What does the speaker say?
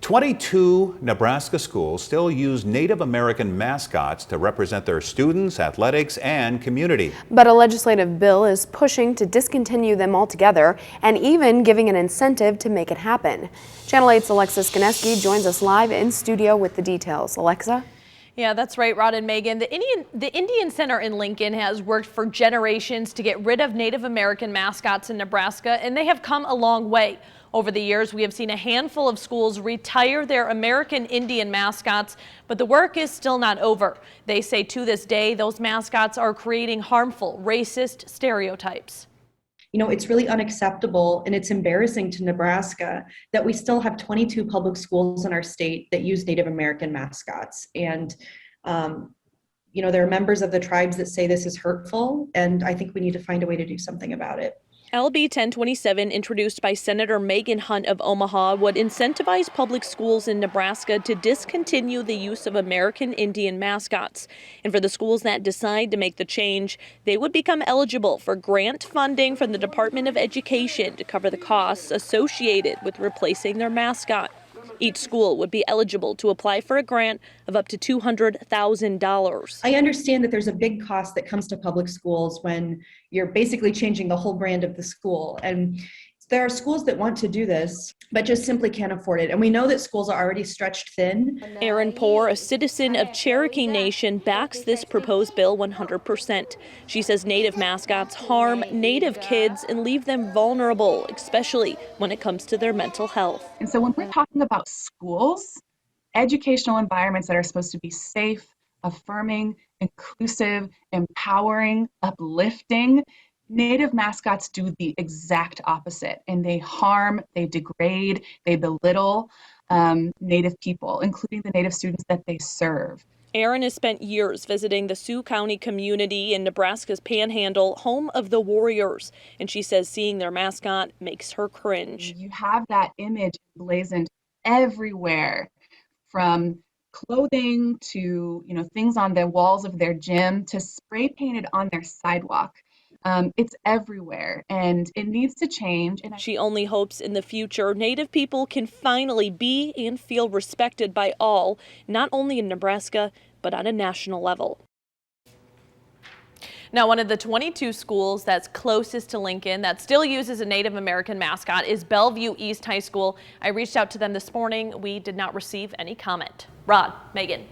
22 Nebraska schools still use Native American mascots to represent their students, athletics, and community. But a legislative bill is pushing to discontinue them altogether and even giving an incentive to make it happen. Channel 8's Alexa Skineski joins us live in studio with the details. Alexa? Yeah, that's right, Rod and Megan. The Indian Center in Lincoln has worked for generations to get rid of Native American mascots in Nebraska, and they have come a long way. Over the years, we have seen a handful of schools retire their American Indian mascots, but the work is still not over. They say to this day, those mascots are creating harmful, racist stereotypes. You know, it's really unacceptable and it's embarrassing to Nebraska that we still have 22 public schools in our state that use Native American mascots. And, you know, there are members of the tribes that say this is hurtful, and I think we need to find a way to do something about it. LB 1027, introduced by Senator Megan Hunt of Omaha, would incentivize public schools in Nebraska to discontinue the use of American Indian mascots. And for the schools that decide to make the change, they would become eligible for grant funding from the Department of Education to cover the costs associated with replacing their mascot. Each school would be eligible to apply for a grant of up to $200,000. I understand that there's a big cost that comes to public schools when you're basically changing the whole brand of the school. And there are schools that want to do this, but just simply can't afford it. And we know that schools are already stretched thin. Erin Poor, a citizen of Cherokee Nation, backs this proposed bill 100%. She says Native mascots harm Native kids and leave them vulnerable, especially when it comes to their mental health. And so when we're talking about schools, educational environments that are supposed to be safe, affirming, inclusive, empowering, uplifting, Native mascots do the exact opposite, and they harm, they degrade, they belittle Native people, including the Native students that they serve. Erin has spent years visiting the Sioux County community in Nebraska's Panhandle, home of the Warriors, and she says seeing their mascot makes her cringe. You have that image blazoned everywhere, from clothing to things on the walls of their gym to spray painted on their sidewalk. It's everywhere, and it needs to change. And she only hopes in the future Native people can finally be and feel respected by all, not only in Nebraska, but on a national level. Now, one of the 22 schools that's closest to Lincoln that still uses a Native American mascot is Bellevue East High School. I reached out to them this morning. We did not receive any comment. Rod, Megan.